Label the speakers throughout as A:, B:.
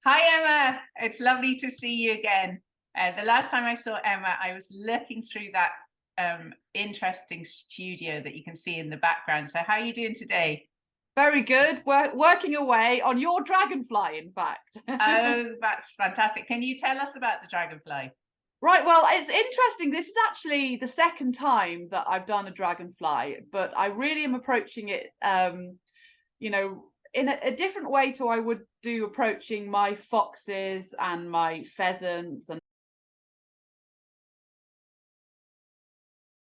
A: Hi, Emma. It's lovely to see you again. The last time I saw Emma, I was looking through that interesting studio that you can see in the background. So how are you doing today?
B: Very good. Working away on your dragonfly, in fact.
A: Oh, that's fantastic. Can you tell us about the dragonfly?
B: Right, well, it's interesting. This is actually the second time that I've done a dragonfly, but I really am approaching it, in a different way to I would do approaching my foxes and my pheasants and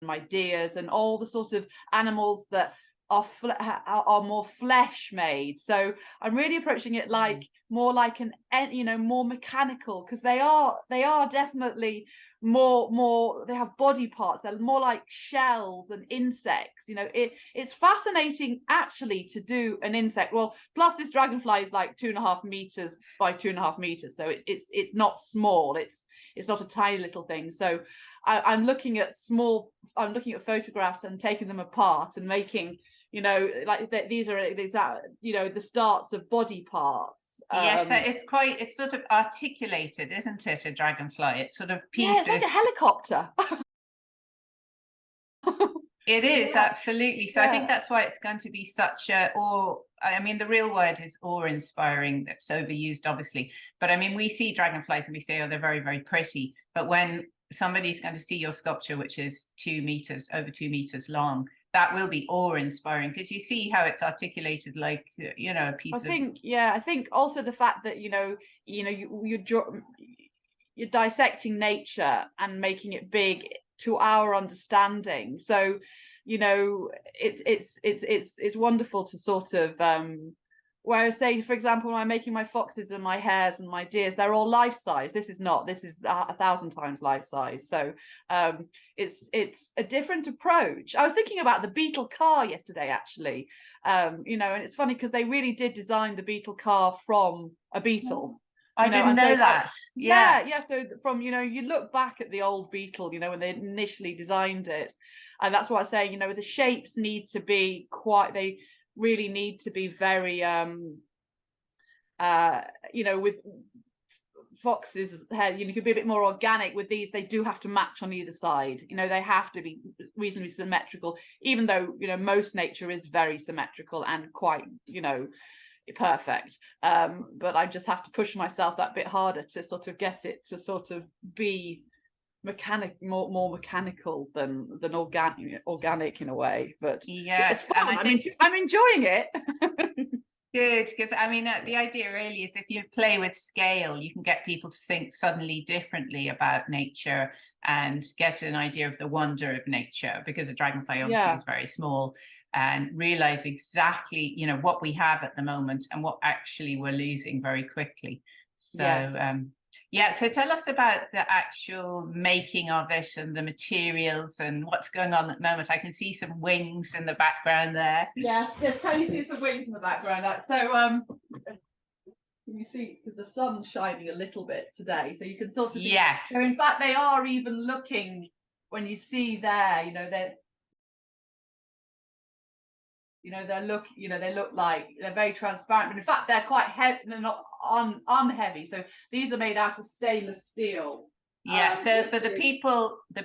B: my deers and all the sort of animals that are more flesh made. So I'm really approaching it like more like more mechanical, because they are definitely more they have body parts. They're more like shells and insects. It's fascinating actually to do an insect. Well, plus this dragonfly is like 2.5 meters by 2.5 meters, so it's not small. It's not a tiny little thing. So I'm looking at photographs and taking them apart and making, like these are the starts of body parts.
A: Yes, so it's sort of articulated, isn't it? A dragonfly. It's sort of
B: Yeah, it's like a
A: pieces.
B: helicopter.
A: It is,
B: Yeah,
A: absolutely. So I think
B: yeah.
A: that's why it's going to be such a, or I mean, the real word is awe-inspiring. That's overused, obviously. But I mean, we see dragonflies and we say, oh, they're very, very pretty. But when somebody's going to see your sculpture, which is 2 meters, over 2 meters long, that will be awe-inspiring because you see how it's articulated like, a
B: I
A: piece of.
B: think, yeah, I think also the fact that you're dissecting nature and making it big to our understanding. So, it's wonderful to sort of whereas, say, for example, when I'm making my foxes and my hares and my deers, they're all life size. This is not. This is 1,000 times life size. So it's a different approach. I was thinking about the Beetle car yesterday, actually. And it's funny because they really did design the Beetle car from a beetle.
A: I didn't
B: And so
A: know that. Yeah.
B: yeah. So from you look back at the old Beetle, when they initially designed it, and that's what I say. The shapes need to be quite. They really need to be very with foxes head, you could be a bit more organic. With these, they do have to match on either side. They have to be reasonably symmetrical, even though most nature is very symmetrical and quite perfect. But I just have to push myself that bit harder to sort of get it to sort of be more mechanical than organic in a way. But it's
A: Yes, and
B: fun.
A: I think
B: I'm enjoying it.
A: good, because I mean, the idea really is if you play with scale, you can get people to think suddenly differently about nature and get an idea of the wonder of nature, because a dragonfly obviously
B: Yeah.
A: is very small, and realize exactly, what we have at the moment and what actually we're losing very quickly. So,
B: Yes.
A: yeah, so tell us about the actual making of it and the materials and what's going on at the moment. I can see some wings in the background there.
B: Yes, yes. Can you see some wings in the background? So, can you see, because the sun's shining a little bit today, so you can sort of see. So, in
A: Yes.
B: fact, they are even looking when you see there. They look like they're very transparent, but in fact, they're quite heavy. They're not unheavy. So these are made out of stainless steel.
A: Yeah, so for
B: Which
A: the
B: is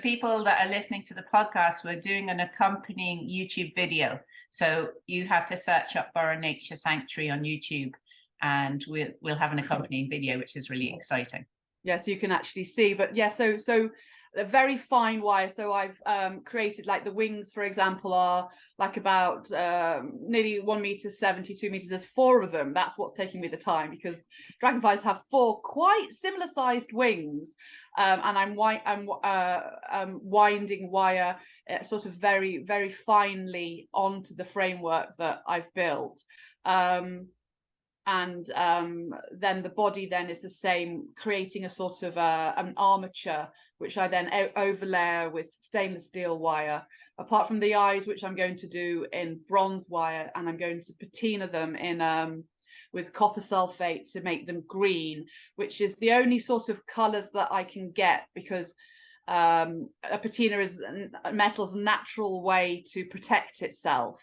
A: people that are listening to the podcast, we're doing an accompanying YouTube video. So you have to search up Burren Nature Sanctuary on YouTube, and we'll have an accompanying video, which is really exciting.
B: yeah, so you can actually see. But yeah, so a very fine wire. So I've created, like, the wings, for example, are like about nearly 1 meter 70, 2 meters. There's 4 of them. That's what's taking me the time, because dragonflies have 4 quite similar sized wings, and I'm winding wire sort of very, very finely onto the framework that I've built. And then the body then is the same, creating a sort of an armature, which I then overlay with stainless steel wire, apart from the eyes, which I'm going to do in bronze wire, and I'm going to patina them in with copper sulfate to make them green, which is the only sort of colors that I can get, because a patina is metal's natural way to protect itself,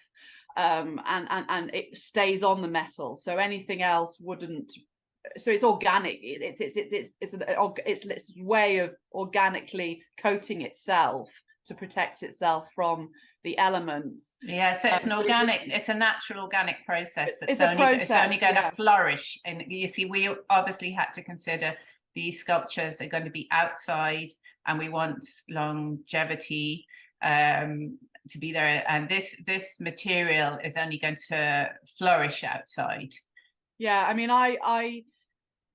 B: and it stays on the metal, so anything else wouldn't so it's organic. It's its way of organically coating itself to protect itself from the elements.
A: Yeah, so it's an organic, it's a natural organic process that's
B: It's a process,
A: it's only going
B: yeah.
A: to flourish. And you see, we obviously had to consider these sculptures are going to be outside, and we want longevity to be there. And this material is only going to flourish outside.
B: Yeah, I mean,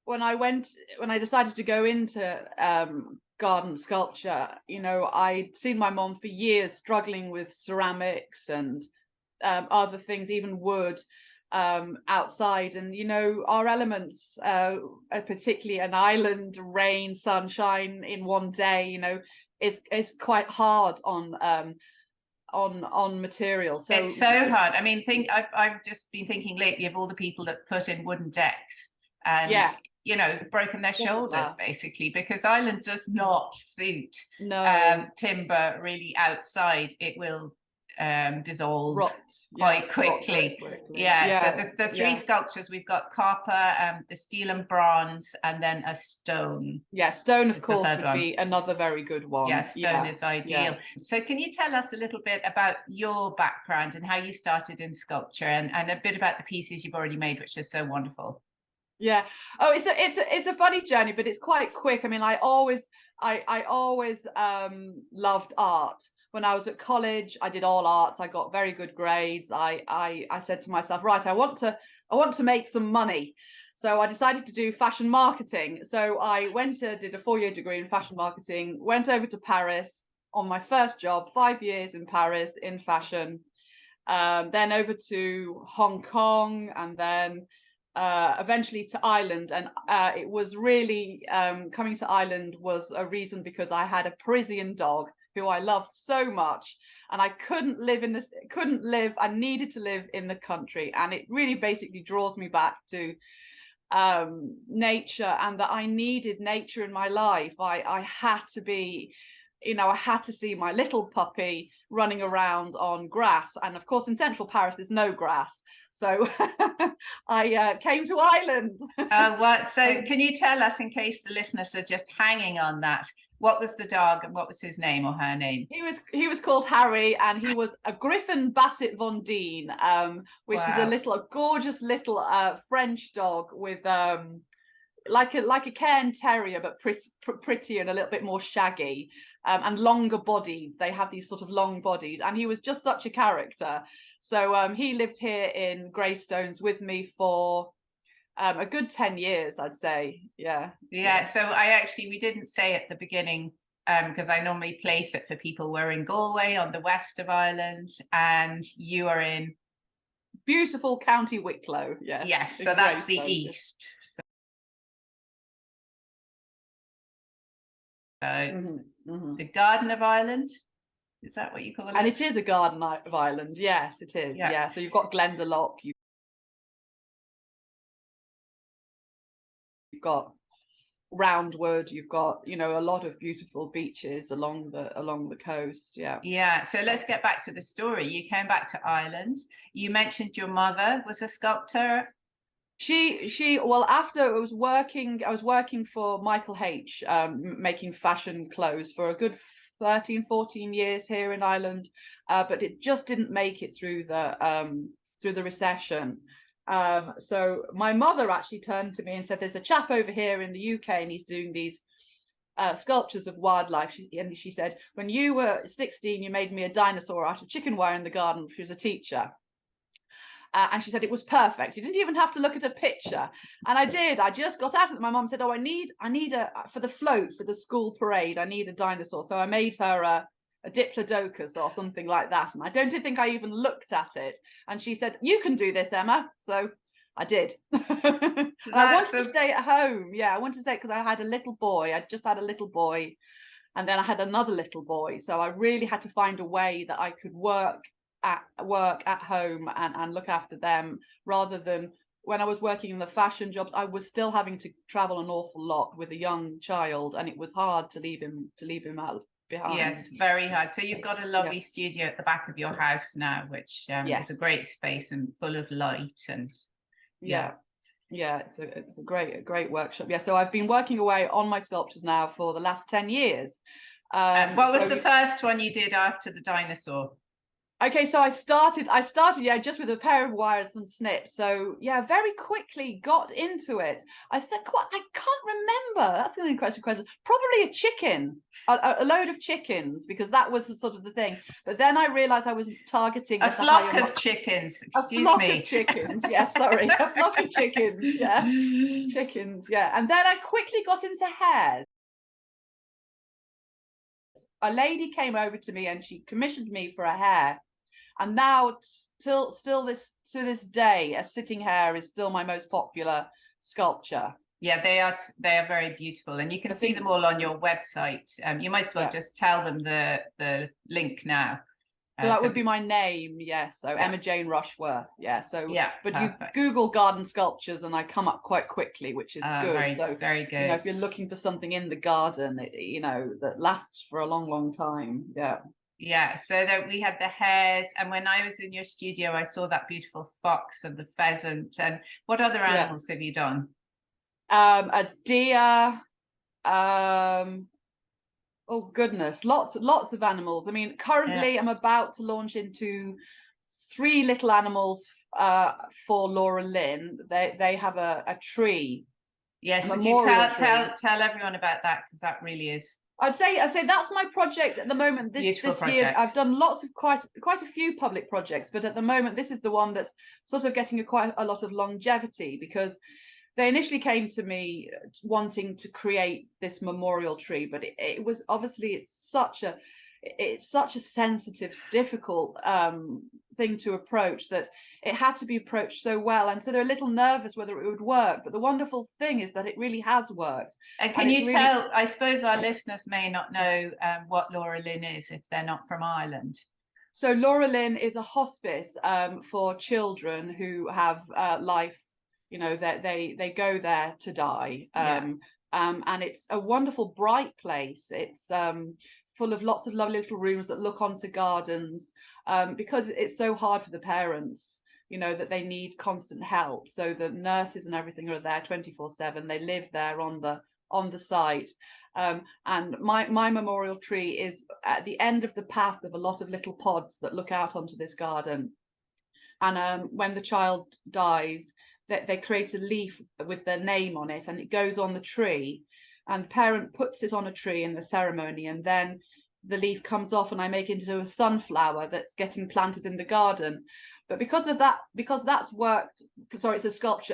B: when I decided to go into garden sculpture, you know, I'd seen my mom for years struggling with ceramics and other things, even wood outside. And, you know, our elements, particularly an island, rain, sunshine in one day, you know, is quite hard on material. So
A: it's so hard. I mean, I've just been thinking lately of all the people that put in wooden decks and
B: yeah,
A: you know, broken their shoulders basically, because Ireland does not suit timber really outside. It will dissolve quite quickly. Yeah, so the three sculptures, we've got copper, the steel and bronze, and then a stone.
B: Yeah, stone of course would be another very good one.
A: Yeah, stone is ideal. So can you tell us a little bit about your background and how you started in sculpture, and a bit about the pieces you've already made, which is so wonderful?
B: Yeah. Oh, it's a funny journey, but it's quite quick. I mean, I always loved art. When I was at college, I did all arts. I got very good grades. I said to myself, right, I want to make some money. So I decided to do fashion marketing. So I did a 4-year degree in fashion marketing, went over to Paris on my first job, 5 years in Paris in fashion, then over to Hong Kong, and then eventually to Ireland. And it was really coming to Ireland was a reason because I had a Parisian dog who I loved so much, and I I needed to live in the country, and it really basically draws me back to nature, and that I needed nature in my life. I had to be, you know, I had to see my little puppy running around on grass, and of course in central Paris there's no grass, so I came to Ireland.
A: So can you tell us, in case the listeners are just hanging on that, what was the dog and what was his name or her name?
B: He was called Harry, and he was a Griffon Basset Vendine, which is a gorgeous little French dog with like a Cairn Terrier, but pretty and a little bit more shaggy, and longer bodied. They have these sort of long bodies, and he was just such a character. So he lived here in Greystones with me for a good 10 years, I'd say. Yeah.
A: So we didn't say at the beginning, because I normally place it for people. We're in Galway on the west of Ireland, and you are in
B: beautiful County Wicklow.
A: Yes, so that's the east. So the Garden of Ireland, is that what you call it?
B: And it is a Garden of Ireland. Yes, it is. Yeah. So you've got Glendalough, you've got Roundwood, you've got, you know, a lot of beautiful beaches along the coast. Yeah.
A: So let's get back to the story. You came back to Ireland. You mentioned your mother was a sculptor.
B: Well, after I was working for Michael H, making fashion clothes for a good 13, 14 years here in Ireland, but it just didn't make it through the recession. So my mother actually turned to me and said, there's a chap over here in the UK, and he's doing these sculptures of wildlife. And she said, when you were 16, you made me a dinosaur out of chicken wire in the garden. She was a teacher. And she said it was perfect. You didn't even have to look at a picture. And I did. I just got out of it. My mom said, oh, I need for the float, for the school parade, I need a dinosaur. So I made her a diplodocus or something like that. And I don't think I even looked at it. And she said, you can do this, Emma. So I did. I wanted to stay at home. Yeah, I wanted to stay because I had a little boy. I just had a little boy. And then I had another little boy. So I really had to find a way that I could work at home and look after them, rather than when I was working in the fashion jobs, I was still having to travel an awful lot with a young child, and it was hard to leave him out behind.
A: Yes, very hard. So you've got a lovely studio at the back of your house now, which is a great space and full of light, and
B: Yeah, it's a great workshop. Yeah, so I've been working away on my sculptures now for the last 10 years.
A: What was
B: So
A: the first one you did after the dinosaur?
B: okay, so I started, yeah, just with a pair of wires and snips. So yeah, very quickly got into it. I think what I can't remember. That's an interesting question. Probably a chicken, a load of chickens, because that was the sort of the thing. But then I realized I was targeting
A: A
B: at a higher
A: flock of chickens,
B: a
A: excuse
B: flock
A: me.
B: of chickens. Yeah, sorry, a flock of chickens. Yeah, chickens. Yeah, and then I quickly got into hares. A lady came over to me and she commissioned me for a hare. And now, still this to this day, a sitting hare is still my most popular sculpture.
A: Yeah, they are very beautiful, and you can see them all on your website. You might as well just tell them the link now.
B: So that would be my name, yes. So Emma Jane Rushworth, yeah. So
A: yeah,
B: but
A: perfect.
B: you Google garden sculptures and I come up quite quickly, which is good. So
A: very good.
B: You know, if you're looking for something in the garden, you know, that lasts for a long time, yeah.
A: Yeah, so that we had the hares, and when I was in your studio, I saw that beautiful fox and the pheasant. And what other animals have you done?
B: A deer. Oh goodness, lots of animals. I mean, currently I'm about to launch into 3 little animals for Laura Lynn. They have a tree.
A: Yes, would you tell everyone about that, because that really is.
B: I'd say that's my project at the moment. This year I've done lots of quite a few public projects, but at the moment this is the one that's sort of getting quite a lot of longevity, because they initially came to me wanting to create this memorial tree, but it was obviously it's such a sensitive, difficult thing to approach, that it had to be approached so well, and so they're a little nervous whether it would work. But the wonderful thing is that it really has worked.
A: And can you tell? I suppose our listeners may not know what Laura Lynn is if they're not from Ireland.
B: So Laura Lynn is a hospice for children who have life. You know, that they go there to die. And it's a wonderful, bright place. It's full of lots of lovely little rooms that look onto gardens, because it's so hard for the parents, you know, that they need constant help. So the nurses and everything are there 24/7. They live there on the site. And my memorial tree is at the end of the path of a lot of little pods that look out onto this garden. And when the child dies, they create a leaf with their name on it, and it goes on the tree, and the parent puts it on a tree in the ceremony, and then the leaf comes off and I make it into a sunflower that's getting planted in the garden. But because that's worked, sorry, it's a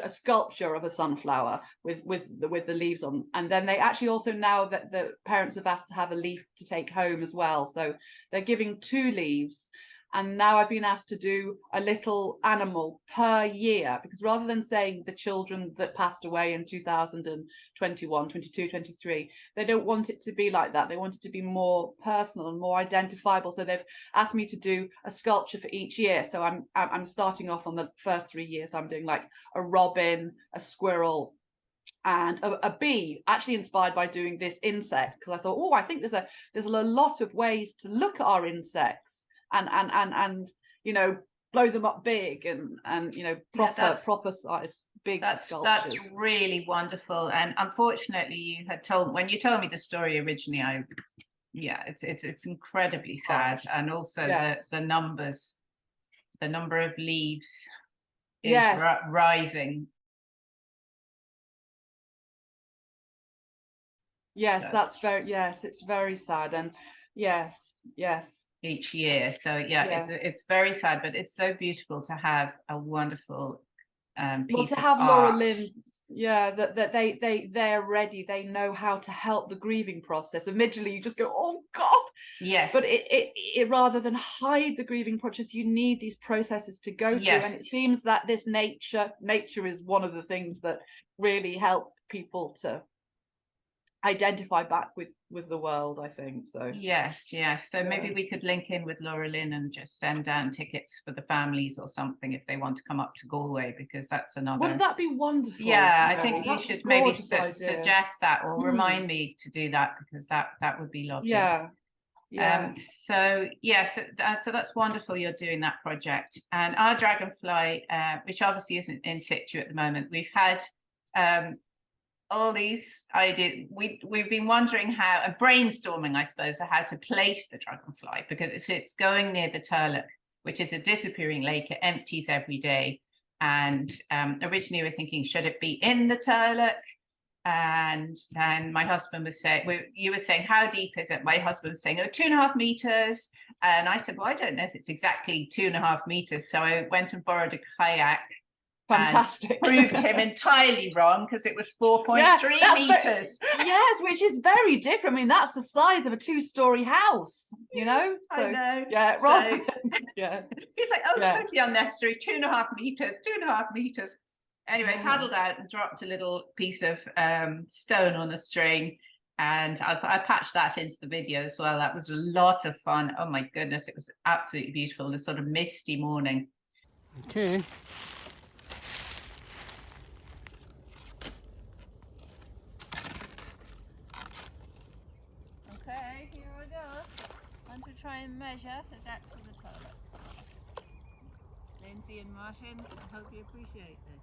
B: sculpture of a sunflower with the leaves on. And then they actually also, now that the parents have asked to have a leaf to take home as well, so they're giving 2 leaves. And now I've been asked to do a little animal per year, because rather than saying the children that passed away in 2021, 22, 23, they don't want it to be like that. They want it to be more personal and more identifiable. So they've asked me to do a sculpture for each year. So I'm starting off on the first 3 years. So I'm doing like a robin, a squirrel, and a bee, actually inspired by doing this insect, because I thought, oh, I think there's a lot of ways to look at our insects. And you know, blow them up big and you know, proper size big sculptures.
A: That's really wonderful. And unfortunately, when you told me the story originally, it's incredibly sad. And also the number of leaves is rising.
B: Yes, it's very sad. And yes
A: each year. So it's very sad, but it's so beautiful to have a wonderful piece to have of
B: Laura
A: art.
B: Lynn, that they're ready. They know how to help the grieving process. Immediately you just go, oh God.
A: Yes.
B: But it rather than hide the grieving process, you need these processes to go through. And it seems that this nature is one of the things that really help people to identify back with the world, I think. So
A: yes. So maybe we could link in with Laura Lynn and just send down tickets for the families or something if they want to come up to Galway, because that's another.
B: Wouldn't that be wonderful?
A: Yeah, I think you should maybe suggest that, or remind me to do that, because that would be lovely.
B: Yeah.
A: So yes, so that's wonderful you're doing that project. And our Dragonfly, which obviously isn't in situ at the moment, we've had all these ideas. We've been wondering how, brainstorming, I suppose, how to place the Dragonfly, because it's going near the Turlock, which is a disappearing lake. It empties every day. And originally we were thinking, should it be in the Turlock? And then my husband was saying, you were saying, how deep is it? My husband was saying, oh, 2.5 meters. And I said, well, I don't know if it's exactly 2.5 meters. So I went and borrowed a kayak.
B: Fantastic.
A: Proved him entirely wrong, because it was 4.3 meters.
B: Yes, which is very different. I mean, that's the size of a 2-story house, you know? So,
A: I know.
B: Yeah,
A: So,
B: yeah.
A: He's like, oh, totally unnecessary. 2.5 meters, 2.5 meters. Anyway, paddled out and dropped a little piece of stone on a string. And I patched that into the video as well. That was a lot of fun. Oh my goodness, it was absolutely beautiful. A sort of misty morning.
C: Okay.
A: Okay, here we go. I want to try and measure the depth of the toilet. Lindsay and Martin, I hope you appreciate this.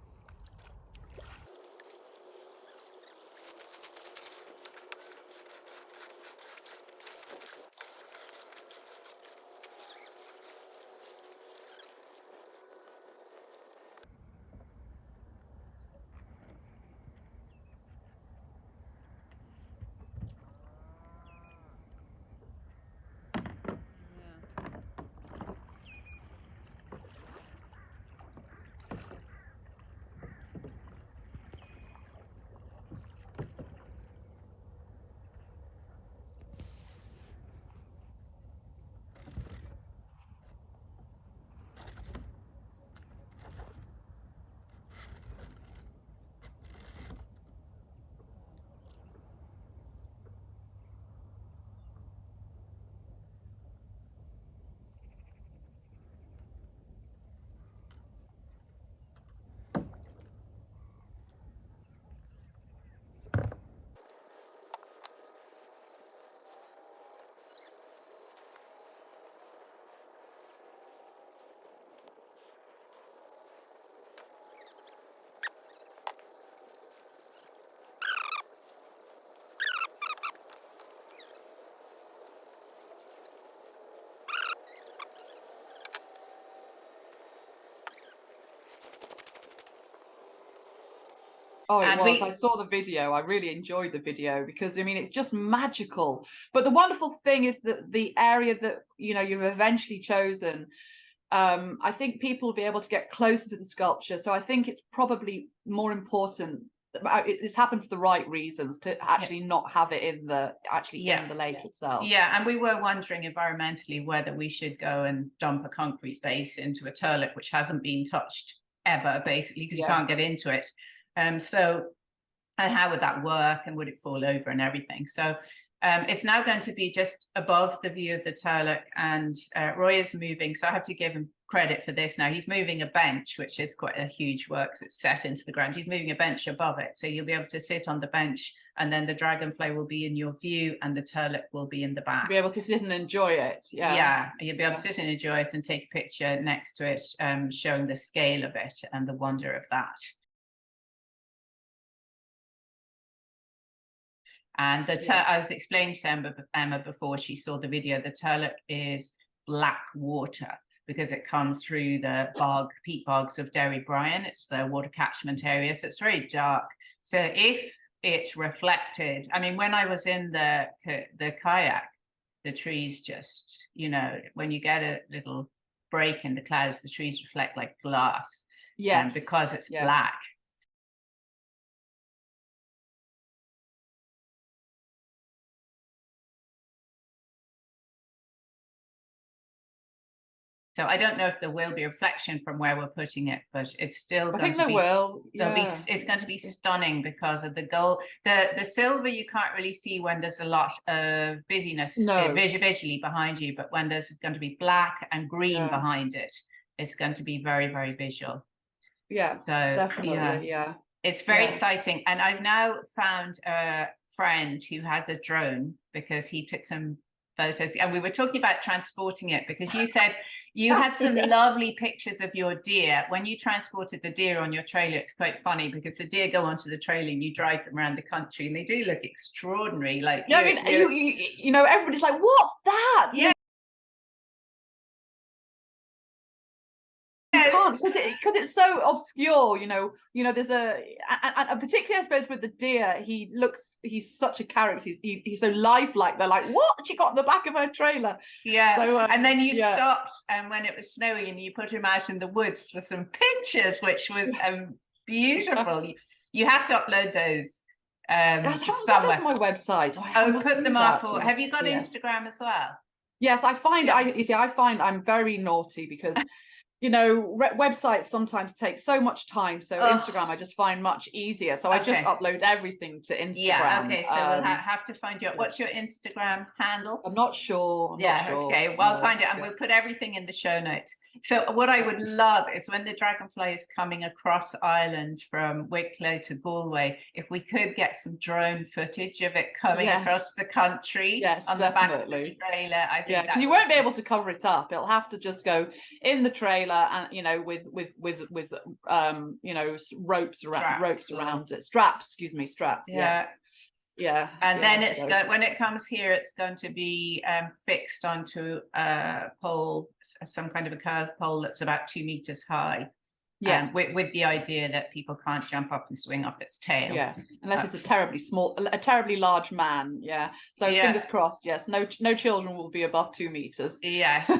B: Oh, it
A: And
B: was. I saw the video. I really enjoyed the video because, I mean, it's just magical. But the wonderful thing is that the area that, you know, you've eventually chosen, I think people will be able to get closer to the sculpture. So I think it's probably more important. It's happened for the right reasons to actually not have it in the in the lake itself.
A: Yeah, and we were wondering environmentally whether we should go and dump a concrete base into a turlock, which hasn't been touched ever, basically, because you can't get into it. So, and how would that work, and would it fall over and everything? So it's now going to be just above the view of the Turlock, and Roy is moving, so I have to give him credit for this now. He's moving a bench, which is quite a huge work, because it's set into the ground. He's moving a bench above it, so you'll be able to sit on the bench, and then the Dragonfly will be in your view and the Turlock will be in the back.
B: Be able to sit and enjoy it.
A: Yeah, you'll be able to sit and enjoy it and take a picture next to it, showing the scale of it and the wonder of that. And I was explaining to Emma before she saw the video, the Turlock is black water because it comes through the peat bogs of Derry Bryan. It's the water catchment area, so it's very dark. So if it reflected, I mean, when I was in the kayak, the trees just, you know, when you get a little break in the clouds, the trees reflect like glass.
B: Yes.
A: Because it's black. So I don't know if there will be reflection from where we're putting it, but it's still going to be. It's going to be stunning because of the gold. The silver you can't really see when there's a lot of busyness visually behind you, but when there's going to be black and green behind it, it's going to be very, very visual.
B: Yeah. So definitely. Yeah.
A: It's very exciting, and I've now found a friend who has a drone because he took some photos. And we were talking about transporting it, because you said you had some lovely pictures of your deer. When you transported the deer on your trailer, it's quite funny because the deer go onto the trailer and you drive them around the country and they do look extraordinary. Like,
B: yeah, I mean, you know, everybody's like, what's that?
A: Yeah.
B: You can't, because it's so obscure, you know. There's and particularly, I suppose, with the deer, he's such a character. He's so lifelike. They're like, what? She got in the back of her trailer.
A: Yeah.
B: So,
A: and then you stopped, and when it was snowing, and you put him out in the woods for some pictures, which was beautiful. You have to upload those.
B: I haven't got those on my website.
A: Put them up. Or have you got Instagram as well?
B: Yes, I find I'm very naughty because you know, websites sometimes take so much time. So Instagram, I just find much easier. So I just upload everything to Instagram.
A: Yeah. Okay. So we'll have to find you. What's your Instagram handle?
B: I'm not sure.
A: Okay. Well, I'll find it, and we'll put everything in the show notes. So what I would love is when the Dragonfly is coming across Ireland from Wicklow to Galway, if we could get some drone footage of it coming across the country on the back of the trailer. I think
B: because you won't be able to cover it up. It'll have to just go in the trailer, and you know, with you know, ropes around it, straps. Yeah.
A: And then it's when it comes here, it's going to be fixed onto a pole, some kind of a curved pole that's about 2 meters high. Yes. With the idea that people can't jump up and swing off its tail.
B: Yes, unless it's a terribly large man. Yeah. So fingers crossed. Yes. No children will be above 2 meters.
A: Yes.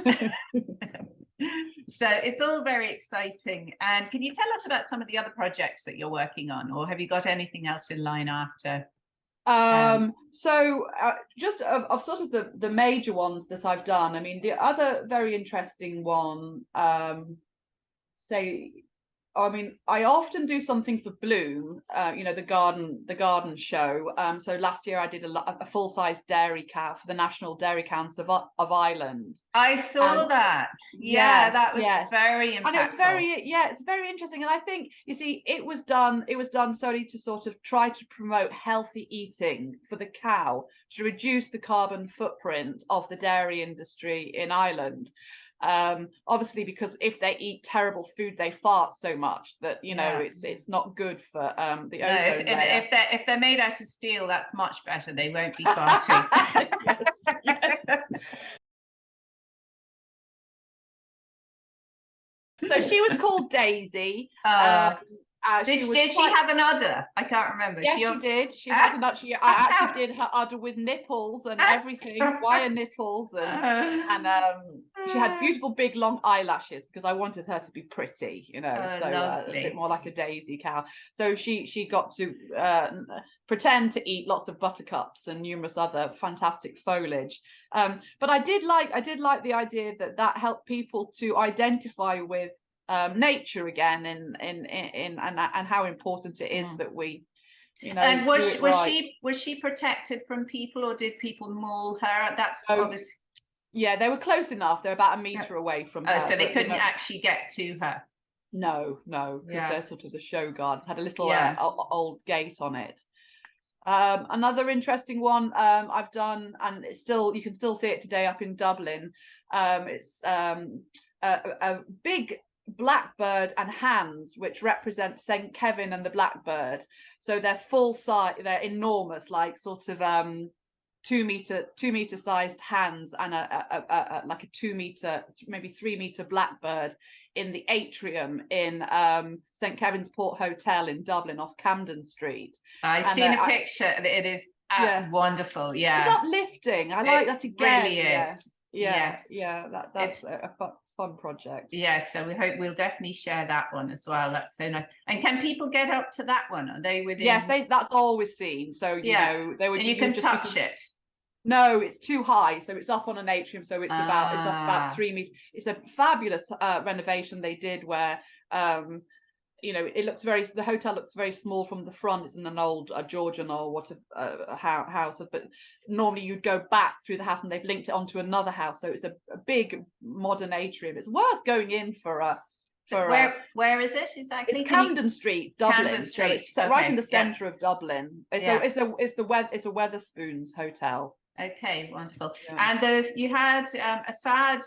A: So it's all very exciting. And can you tell us about some of the other projects that you're working on, or have you got anything else in line after?
B: So just of sort of the major ones that I've done. I mean, the other very interesting one, I often do something for Bloom, you know, the garden show. So last year I did a full-size dairy cow for the National Dairy Council of Ireland.
A: I saw that. Yeah, that was very impactful.
B: And it's very interesting. And I think, you see, it was done solely to sort of try to promote healthy eating for the cow, to reduce the carbon footprint of the dairy industry in Ireland. Obviously, because if they eat terrible food, they fart so much that, you know, it's not good for the ozone layer.
A: If they're made out of steel, that's much better. They won't be farting.
B: Yes. So she was called Daisy.
A: Did she have an udder? I can't remember.
B: Yes, she did. She had an udder. I actually did her udder with nipples and everything, wire nipples, and she had beautiful big long eyelashes because I wanted her to be pretty, you know, a bit more like a daisy cow. So she got to pretend to eat lots of buttercups and numerous other fantastic foliage. But I did like the idea that helped people to identify with nature again, and how important it is that we, you know.
A: And was she protected from people, or did people maul her? That's obviously.
B: Yeah, they were close enough. They're about a meter away from her.
A: So they couldn't actually get to her.
B: No, because they're sort of the show guards. Had a little old gate on it. Another interesting one I've done, and you can still see it today up in Dublin. It's a big blackbird and hands which represent St. Kevin and the blackbird. So they're full size, they're enormous, like sort of 2 meter sized hands, and like a 2 meter, maybe 3 meter blackbird in the atrium in St. Kevin's Port Hotel in Dublin off Camden Street.
A: I've seen a picture. It is wonderful. Yeah,
B: it's uplifting. I like that again.
A: Really is.
B: That's a fun project.
A: Yes, so we hope we'll definitely share that one as well. That's so nice. And can people get up to that one? Are they within?
B: Yes, that's always seen. So you know, they would.
A: And you can touch it.
B: No, it's too high, so it's up on an atrium. So it's about 3 meters. It's a fabulous renovation they did where you know, the hotel looks very small from the front. It's in an old Georgian or what house, but normally you'd go back through the house, and they've linked it onto another house. So it's a big modern atrium. It's worth going in for
A: where is it exactly?
B: It's Camden Street, Dublin.
A: Camden Street.
B: So it's right in the centre of Dublin. It's a Weatherspoons hotel.
A: Okay, wonderful.
B: Yeah.
A: And you had a sad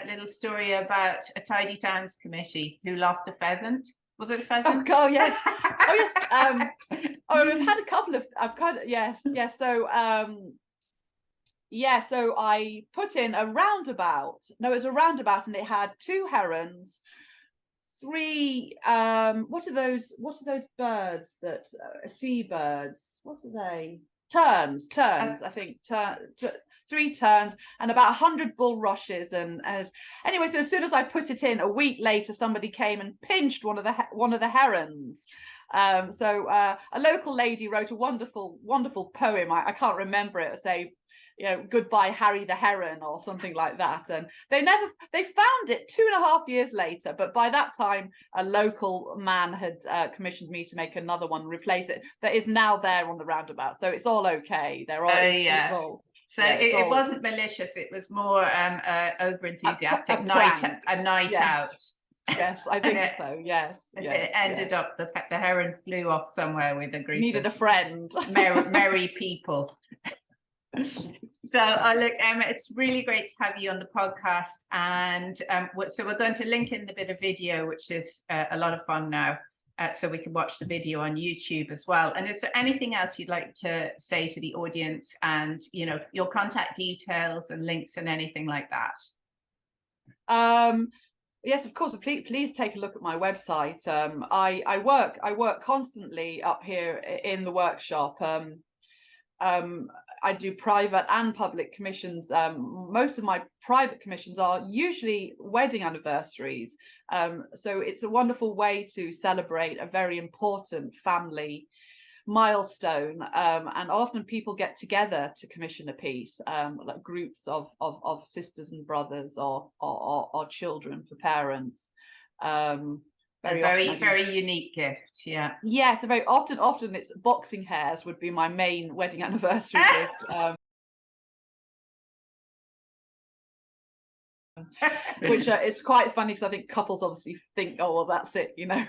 A: little story about a Tidy Towns committee who lost a pheasant. Was it a
B: Oh
A: pheasant?
B: God, yes. Oh yes. Oh, I've had a couple of. I've kind of yes. So yeah. So I put in a roundabout. No, it was a roundabout, and it had 2 herons, 3 what are those birds that seabirds, what are they, terns, I think, 3 terns and about 100 bulrushes, and anyway, so as soon as I put it in, a week later somebody came and pinched one of the herons. So a local lady wrote a wonderful poem. I can't remember it, say, you know, goodbye Harry the heron or something like that, and they found it 2.5 years later, but by that time a local man had commissioned me to make another one, replace it, that is now there on the roundabout, so it's all okay. They're all,
A: yeah.
B: it's all,
A: so yeah, it wasn't malicious, it was more over enthusiastic night
B: yes.
A: out.
B: Yes, I think so. Yes,
A: it ended up the heron flew off somewhere with a group
B: needed a friend.
A: merry people. So look, Emma, it's really great to have you on the podcast, and so we're going to link in the bit of video, which is a lot of fun now, so we can watch the video on YouTube as well. And is there anything else you'd like to say to the audience, and you know, your contact details and links and anything like that?
B: Yes, of course. Please take a look at my website. I work constantly up here in the workshop. I do private and public commissions. Most of my private commissions are usually wedding anniversaries. So it's a wonderful way to celebrate a very important family milestone. And often people get together to commission a piece, like groups of sisters and brothers, or children for parents.
A: Very unique gift. Yeah.
B: Yeah, so very often it's boxing hairs would be my main wedding anniversary gift. Which it's quite funny, because I think couples obviously think, oh well, that's it, you know,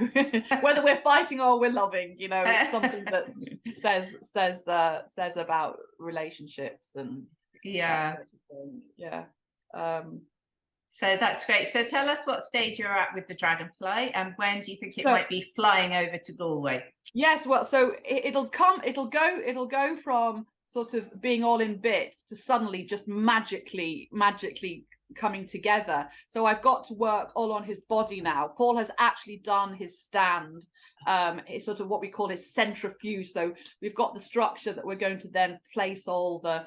B: whether we're fighting or we're loving, you know, it's something that says about relationships and
A: yeah,
B: that sort of thing. Yeah.
A: So that's great. So tell us what stage you're at with the Dragonfly, and when do you think it might be flying over to Galway? Yes,
B: well, so it'll go from sort of being all in bits to suddenly just magically coming together. So I've got to work all on his body now. Paul has actually done his stand. It's sort of what we call his centrifuge. So we've got the structure that we're going to then place all the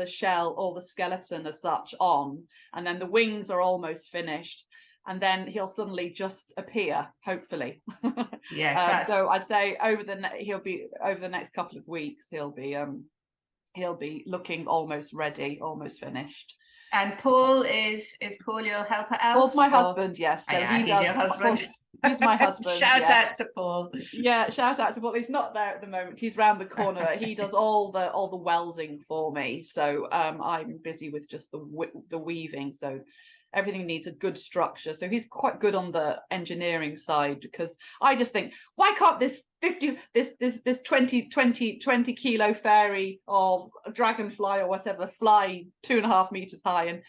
B: shell, all the skeleton as such on, and then the wings are almost finished, and then he'll suddenly just appear, hopefully.
A: Yes.
B: So I'd say over the next couple of weeks he'll be looking almost ready, almost finished.
A: And Paul is Paul your helper elf?
B: Paul's my husband, yes. So
A: he's your husband.
B: He's my husband.
A: Shout out to Paul.
B: Yeah, shout out to Paul. He's not there at the moment. He's round the corner. He does all the welding for me. So I'm busy with just the weaving. So everything needs a good structure. So he's quite good on the engineering side, because I just think, why can't this 20 kilo fairy or dragonfly or whatever fly 2.5 meters high? And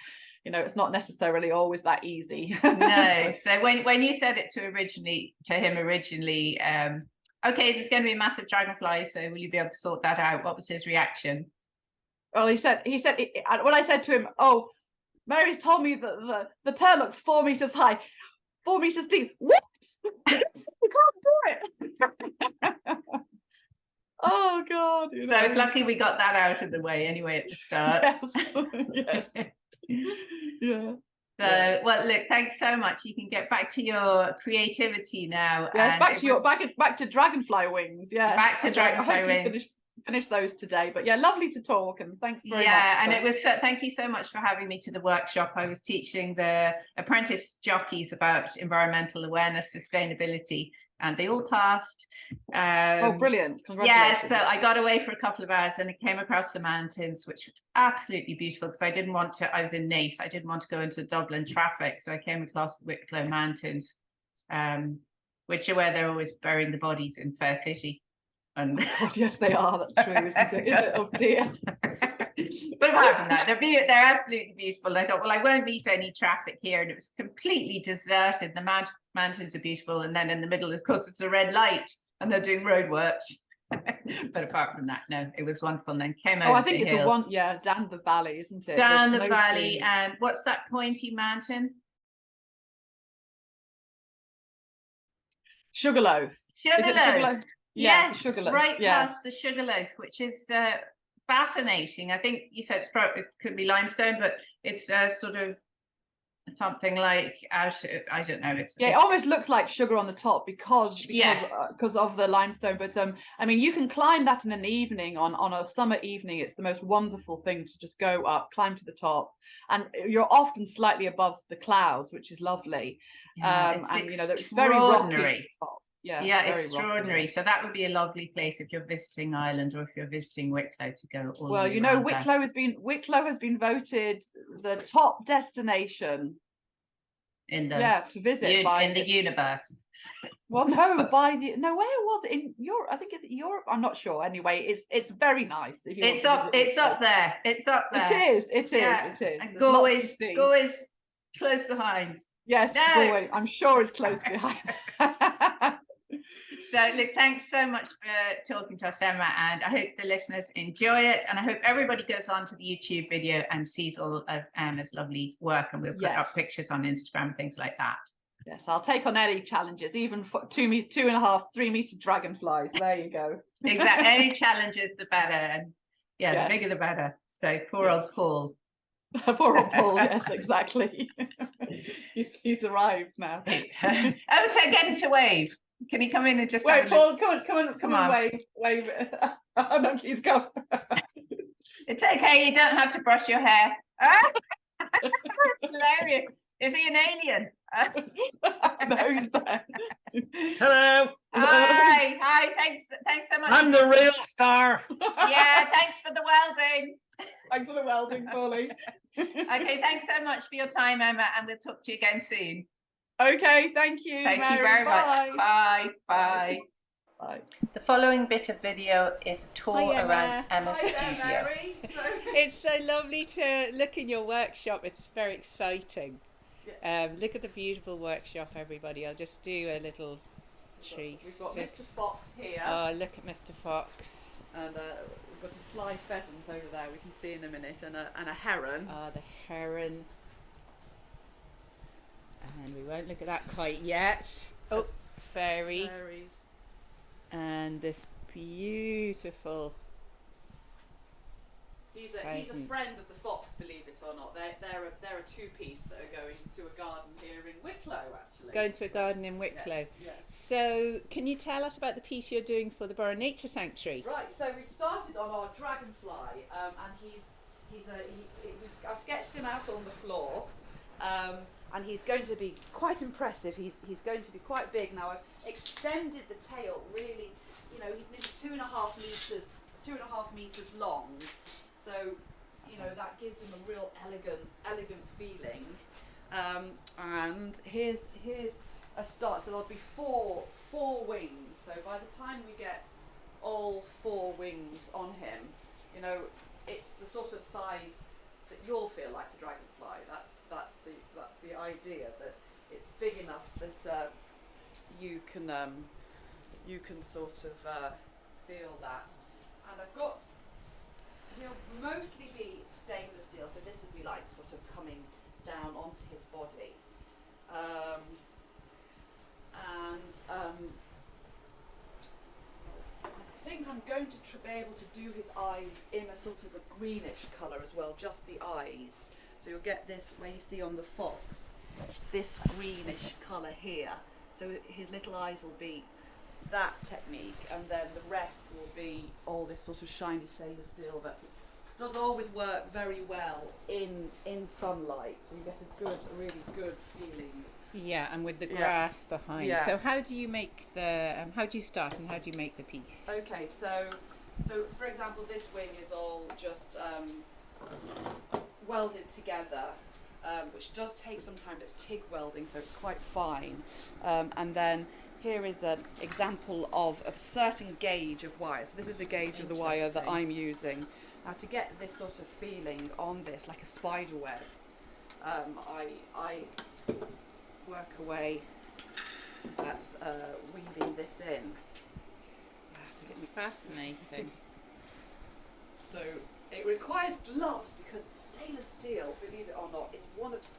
B: you know, it's not necessarily always that easy.
A: No. So when you said it to him originally, okay, there's going to be a massive dragonfly, so will you be able to sort that out? What was his reaction?
B: Well, he said when I said to him, oh, Mary's told me that the turn looks 4 meters high, 4 meters deep. What? We can't do it. Oh God! You know.
A: So it's lucky we got that out of the way anyway at the start.
B: Yes. Yeah.
A: So, well, look, thanks so much. You can get back to your creativity now.
B: Yes, back to dragonfly wings. Yeah,
A: back to dragonfly wings.
B: Finish those today, but yeah, lovely to talk, and thanks very much.
A: Yeah, and it was thank you so much for having me to the workshop. I was teaching the apprentice jockeys about environmental awareness, sustainability, and they all passed.
B: Oh, brilliant! Congratulations.
A: Yeah, so I got away for a couple of hours and I came across the mountains, which was absolutely beautiful, because I was in Naas, I didn't want to go into Dublin traffic, so I came across the Wicklow Mountains, which are where they're always burying the bodies in Fair City.
B: And God, yes, they are. That's true, isn't it? Oh dear.
A: But apart from that, they're absolutely beautiful. And I thought, well, I won't meet any traffic here, and it was completely deserted. The mountains are beautiful, and then in the middle, of course, it's a red light, and they're doing roadworks. But apart from that, no, it was wonderful. And then came over
B: I think
A: the
B: it's
A: hills.
B: down the valley, isn't it?
A: Down
B: There's
A: the valley,
B: mostly-
A: and what's that pointy mountain?
B: Sugarloaf. Is it
A: Sugarloaf.
B: Sugarloaf? Yeah,
A: Yes,
B: Sugarloaf.
A: right
B: Yes.
A: past the Sugarloaf, which is fascinating. I think you said it could be limestone, but it's sort of something like I don't know. It
B: almost looks like sugar on the top because
A: Yes.
B: of the limestone. But I mean, you can climb that in an evening on a summer evening. It's the most wonderful thing to just go up, climb to the top, and you're often slightly above the clouds, which is lovely.
A: it's
B: and it's very rocky.
A: extraordinary. Yeah,
B: very
A: extraordinary.
B: rocky.
A: So that would be a lovely place if you're visiting Ireland, or if you're visiting Wicklow, to go all the
B: Well,
A: way
B: you know,
A: around there.
B: Wicklow has been voted the top destination
A: in the
B: to visit by
A: in the universe.
B: Well, no, where was it in Europe? I think it's Europe. I'm not sure. Anyway, it's very nice. If you
A: It's
B: want to
A: up.
B: visit
A: It's
B: Wicklow.
A: up there. It's up there.
B: It is.
A: Yeah.
B: It is.
A: And
B: There's lots to
A: Galway's
B: see.
A: close behind.
B: Yes,
A: No.
B: Galway. I'm sure it's close behind.
A: So look, thanks so much for talking to us, Emma, and I hope the listeners enjoy it, and I hope everybody goes on to the YouTube video and sees all of Emma's lovely work, and we'll put up pictures on Instagram, things like that.
B: Yes, I'll take on any challenges, even for 2.5, 3 meter dragonflies. There you go.
A: Exactly. Any challenges, the better, and the bigger the better. So poor old Paul.
B: Poor old Paul. Yes, exactly. he's arrived now.
A: Get him to wave. Can he come in and just
B: wait, Paul? Come on, wave. Oh no, he's gone.
A: It's okay. You don't have to brush your hair. It's hilarious. Is he an alien?
B: No, he's there.
C: Hello.
A: Hi. Thanks so much.
C: I'm the real star.
A: Yeah. Thanks for the welding.
B: Thanks for the welding, Paulie.
A: Okay. Thanks so much for your time, Emma, and we'll talk to you again soon.
B: Okay, thank you.
A: Thank you very much. Bye. The following bit of video is a tour around Emma's studio.
D: It's so lovely to look in your workshop. It's very exciting. Look at the beautiful workshop, everybody. I'll just do a little tree.
B: We've got Mr. Fox here.
D: Oh, look at Mr. Fox.
B: And we've got a sly pheasant over there we can see in a minute, and a heron.
D: Oh, the heron. And we won't look at that quite yet. Oh, fairies. And this beautiful
B: He's a
D: pheasant.
B: friend of the fox, believe it or not. They're a two-piece that are going to a garden here in Wicklow, actually.
D: Going to a garden in Wicklow.
B: Yes.
D: So, can you tell us about the piece you're doing for the Burren Nature Sanctuary?
B: Right. So we started on our dragonfly, and I've sketched him out on the floor. And he's going to be quite impressive. He's going to be quite big. Now I've extended the tail really, he's nearly 2.5 meters long. So, that gives him a real elegant feeling. And here's a start. So there'll be four wings. So by the time we get all 4 wings on him, it's the sort of size that you'll feel like a dragonfly. That's the idea, that it's big enough that you can sort of feel that. And he'll mostly be stainless steel, so this would be like sort of coming down onto his body. I think I'm going to be able to do his eyes in a sort of a greenish colour as well, just the eyes. So you'll get this, where you see on the fox, this greenish colour here. So his little eyes will be that technique, and then the rest will be all this sort of shiny stainless steel that does always work very well in sunlight. So you get a really good feeling.
D: Yeah, and with the grass behind.
B: Yeah.
D: So how do you make how do you start and how do you make the piece?
B: Okay, so for example, this wing is all just welded together, which does take some time. It's TIG welding, so it's quite fine. And then here is an example of a certain gauge of wire. So this is the gauge of the wire that
A: Interesting.
B: I'm using. Now to get this sort of feeling on this, like a spider web, I work away at weaving this in.
A: Fascinating.
B: So it requires gloves because stainless steel, believe it or not, is one of the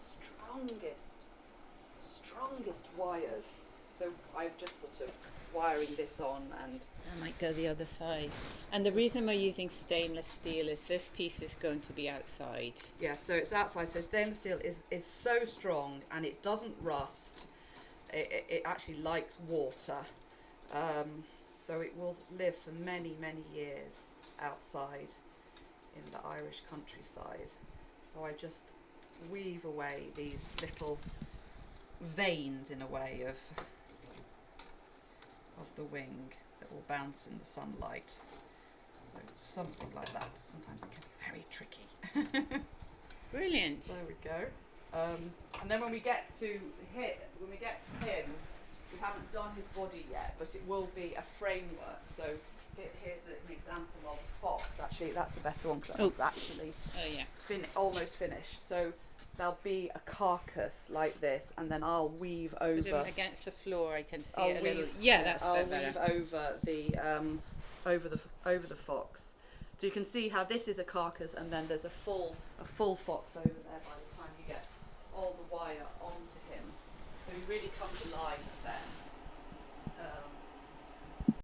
B: strongest wires. So I've just sort of wiring this on, and
A: I might go the other side. And the reason we're using stainless steel is this piece is going to be outside.
B: yeah, so it's outside. So stainless steel is so strong and it doesn't rust. It actually likes water. So it will live for many, many years outside in the Irish countryside. So I just weave away these little veins, in a way, of the wing that will bounce in the sunlight. So something like that. Sometimes it can be very tricky.
A: Brilliant.
B: There we go. And then when we get to him, we haven't done his body yet, but it will be a framework. So here's an example of a fox. Actually, that's a better one because that's actually
A: Oh yeah.
B: almost finished. So there'll be a carcass like this, and then I'll weave
A: Put
B: over.
A: him against the floor. I can see
B: I'll
A: it a little.
B: weave-
A: Yeah, that's
B: I'll
A: a bit
B: weave
A: better.
B: over the fox. So you can see how this is a carcass, and then there's a full fox over there by the